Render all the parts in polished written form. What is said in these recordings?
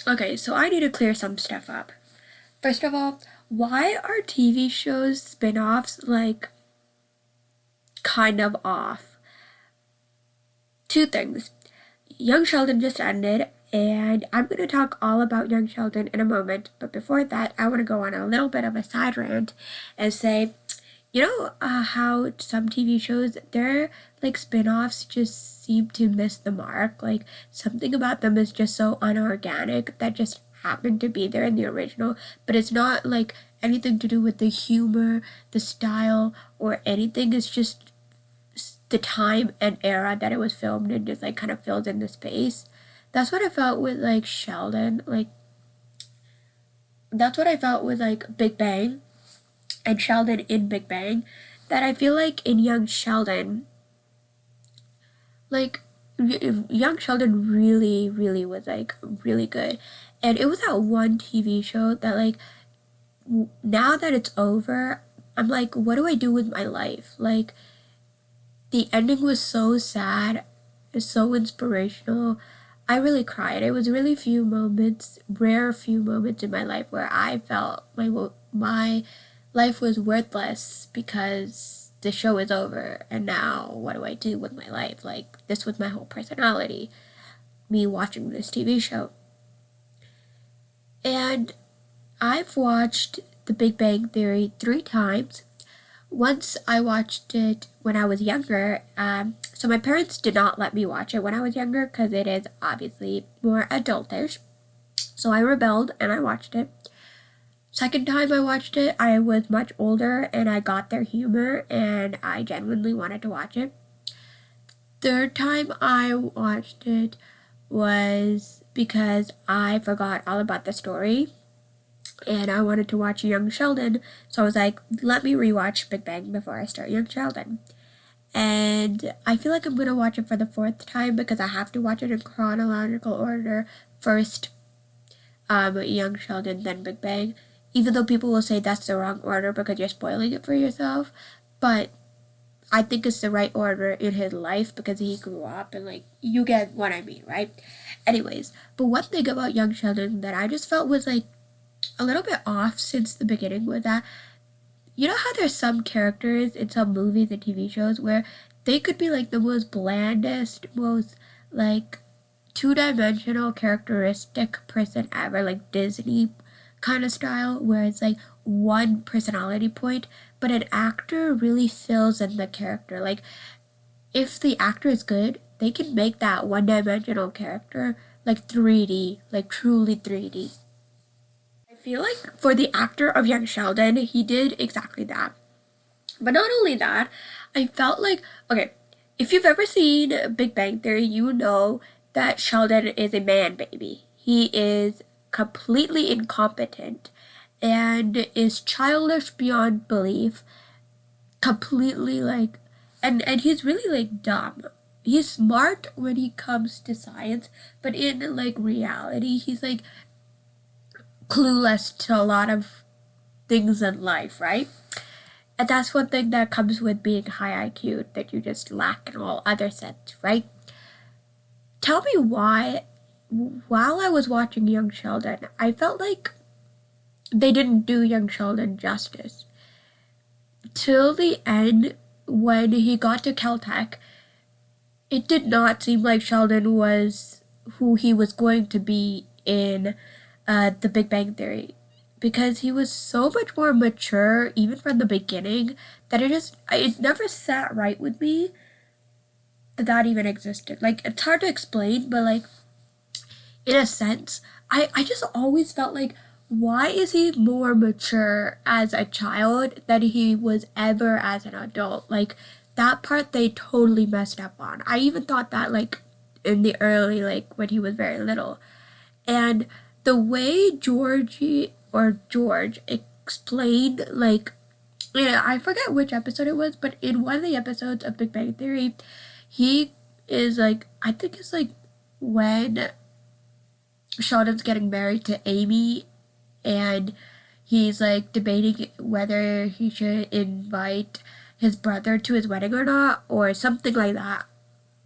Okay, so I need to clear some stuff up. First of all, why are TV shows spin-offs like kind of off? Two things. Young Sheldon just ended, and I'm going to talk all about Young Sheldon in a moment. But before that, I want to go on a little bit of a side rant and say, how some TV shows, their like spin-offs just seem to miss the mark. Like something about them is just so unorganic that just happened to be there in the original, but it's not like anything to do with the humor, the style, or anything. It's just the time and era that it was filmed in just like kind of fills in the space. That's what I felt with like Sheldon. Like that's what I felt with like Big Bang and Sheldon in Big Bang. That I feel like in Young Sheldon, like Young Sheldon really was like really good, and it was that one TV show that like now that it's over, I'm like, what do I do with my life? Like the ending was so sad, it's so inspirational. I really cried. It was really few moments, rare few moments in my life where I felt my life was worthless because the show is over and now what do I do with my life? Like this was my whole personality, me watching this TV show. And I've watched The Big Bang Theory 3 times. Once I watched it when I was younger. So my parents did not let me watch it when I was younger because it is obviously more adultish. So I rebelled and I watched it. Second time I watched it, I was much older and I got their humor and I genuinely wanted to watch it. Third time I watched it was because I forgot all about the story and I wanted to watch Young Sheldon, so I was like, let me rewatch Big Bang before I start Young Sheldon. And I feel like I'm gonna watch it for the fourth time because I have to watch it in chronological order. First, Young Sheldon, then Big Bang. Even though people will say that's the wrong order because you're spoiling it for yourself, but I think it's the right order in his life because he grew up and like you get what I mean, right? Anyways, but one thing about Young Sheldon that I just felt was like a little bit off since the beginning was that you know how there's some characters in some movies and TV shows where they could be like the most blandest, most like two-dimensional characteristic person ever, like Disney kind of style, where it's like one personality point, but an actor really fills in the character. Like if the actor is good, they can make that one-dimensional character like 3D, like truly 3D. I feel like for the actor of Young Sheldon, he did exactly that. But not only that, I felt like, okay, if you've ever seen Big Bang Theory, you know that Sheldon is a man baby. He is completely incompetent and is childish beyond belief, completely like, and he's really like dumb. He's smart when he comes to science, but in like reality, he's like clueless to a lot of things in life, right? And that's one thing that comes with being high IQ that you just lack in all other sense, right? Tell me why, while I was watching Young Sheldon, I felt like they didn't do Young Sheldon justice. Till the end, when he got to Caltech, it did not seem like Sheldon was who he was going to be in The Big Bang Theory because he was so much more mature even from the beginning that it never sat right with me that that even existed. Like it's hard to explain, but like in a sense, I just always felt like why is he more mature as a child than he was ever as an adult? Like that part they totally messed up on. I even thought that like in the early like when he was very little. And the way George explained like yeah, I forget which episode it was, but in one of the episodes of Big Bang Theory, he is like I think it's like when Sheldon's getting married to Amy and he's like debating whether he should invite his brother to his wedding or not or something like that.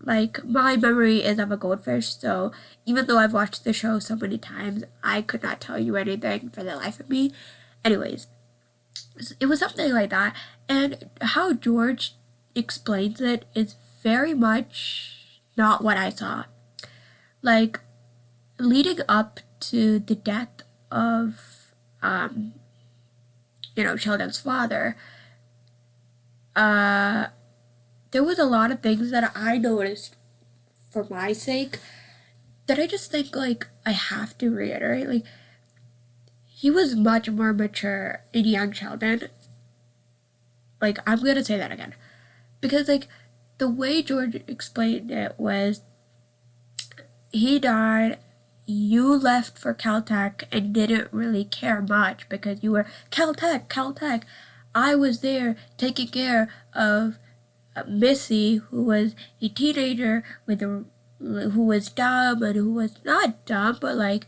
Like, my memory is of a goldfish, so even though I've watched the show so many times, I could not tell you anything for the life of me. Anyways, it was something like that, and how George explains it is very much not what I saw. Like, leading up to the death of, Sheldon's father, there was a lot of things that I noticed for my sake that I just think, like, I have to reiterate. Like, he was much more mature in young Sheldon. Like, I'm gonna say that again. Because, like, the way George explained it was, he died, you left for Caltech and didn't really care much because you were Caltech. I was there taking care of Missy, who was a teenager who was dumb and who was not dumb, but like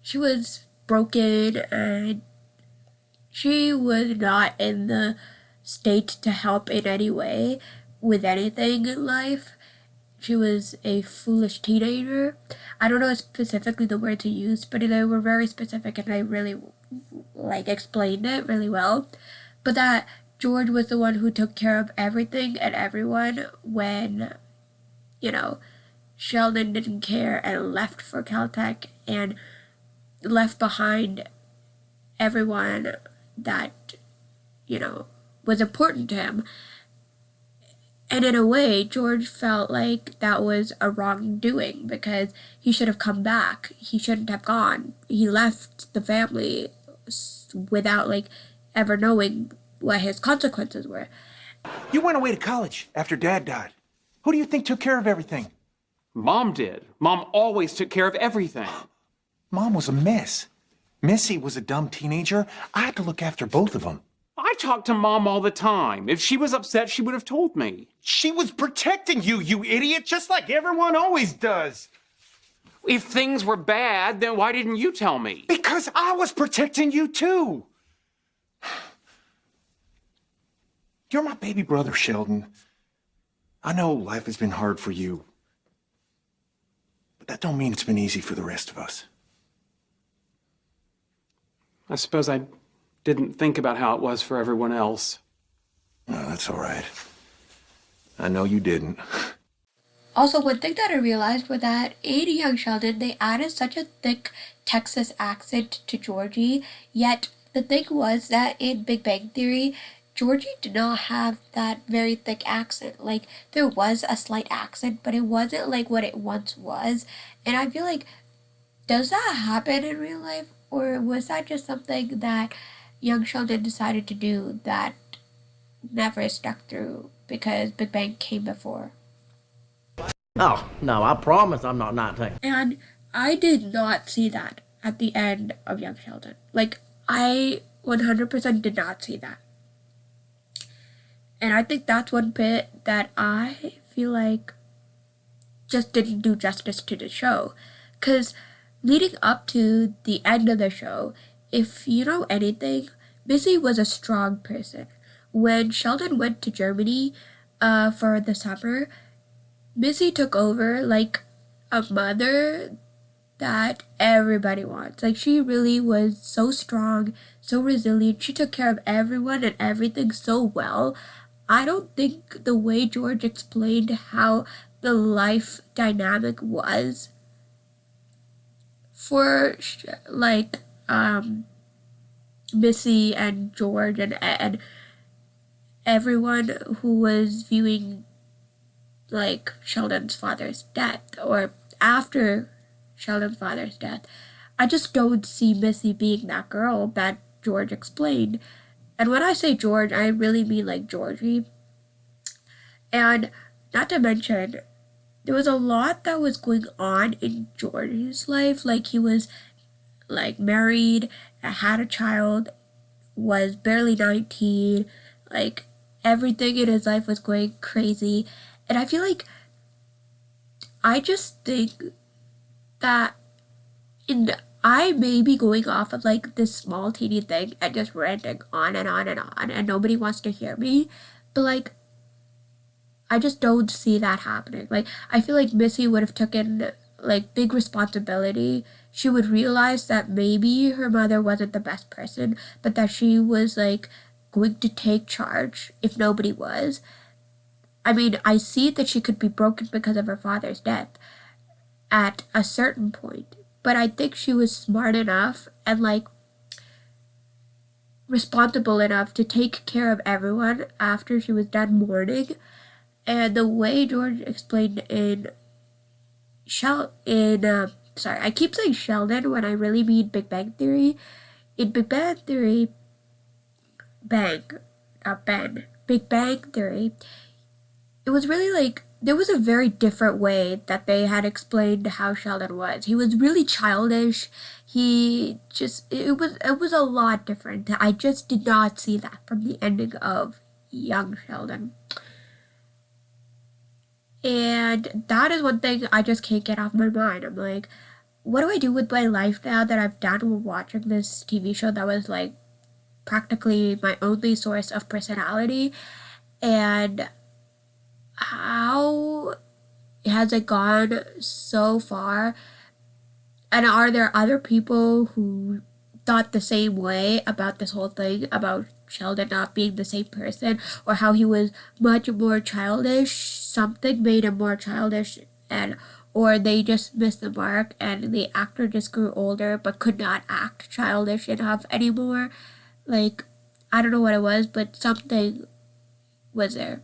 she was broken and she was not in the state to help in any way with anything in life. She was a foolish teenager. I don't know specifically the word to use, but they were very specific and I really explained it really well. But that George was the one who took care of everything and everyone when, Sheldon didn't care and left for Caltech and left behind everyone that, was important to him. And in a way, George felt like that was a wrongdoing because he should have come back. He shouldn't have gone. He left the family without, ever knowing what his consequences were. You went away to college after Dad died. Who do you think took care of everything? Mom did. Mom always took care of everything. Mom was a mess. Missy was a dumb teenager. I had to look after both of them. I talked to Mom all the time. If she was upset, she would have told me. She was protecting you, you idiot, just like everyone always does. If things were bad, then why didn't you tell me? Because I was protecting you too. You're my baby brother, Sheldon. I know life has been hard for you, but that don't mean it's been easy for the rest of us. I suppose I didn't think about how it was for everyone else. No, that's all right. I know you didn't. Also, one thing that I realized was that in Young Sheldon, they added such a thick Texas accent to Georgie, yet the thing was that in Big Bang Theory, Georgie did not have that very thick accent. Like, there was a slight accent, but it wasn't like what it once was. And I feel like, does that happen in real life? Or was that just something that Young Sheldon decided to do that never stuck through because Big Bang came before? Oh, no, I promise I'm not 19. And I did not see that at the end of Young Sheldon. Like, I 100% did not see that. And I think that's one bit that I feel like just didn't do justice to the show. Because leading up to the end of the show, if you know anything, Missy was a strong person. When Sheldon went to Germany for the summer, Missy took over like a mother that everybody wants. Like, she really was so strong, so resilient. She took care of everyone and everything so well. I don't think the way George explained how the life dynamic was for Missy and George and everyone who was viewing Sheldon's father's death or after Sheldon's father's death. I just don't see Missy being that girl that George explained. And when I say George, I really mean Georgie. And not to mention, there was a lot that was going on in Georgie's life. Like, he was married, had a child, was barely 19. Everything in his life was going crazy. And I feel like, I just think that I may be going off of this small teeny thing and just ranting on and on and on and nobody wants to hear me. But I just don't see that happening. Like, I feel like Missy would have taken like big responsibility. She would realize that maybe her mother wasn't the best person, but that she was like going to take charge if nobody was. I mean, I see that she could be broken because of her father's death at a certain point, but I think she was smart enough and like responsible enough to take care of everyone after she was done mourning. And the way George explained in sorry, I keep saying Sheldon when I really mean Big Bang Theory. In Big Bang Theory, Big Bang Theory, it was really like there was a very different way that they had explained how Sheldon was. He was really childish. He just it was a lot different. I just did not see that from the ending of Young Sheldon. And that is one thing I just can't get off my mind. I'm like, what do I do with my life now that I've done watching this TV show that was like practically my only source of personality? And how has it gone so far? And are there other people who thought the same way about this whole thing about Sheldon not being the same person, or how he was much more childish? Something made him more childish, and or they just missed the mark and the actor just grew older but could not act childish enough anymore. Like, I don't know what it was, but something was there.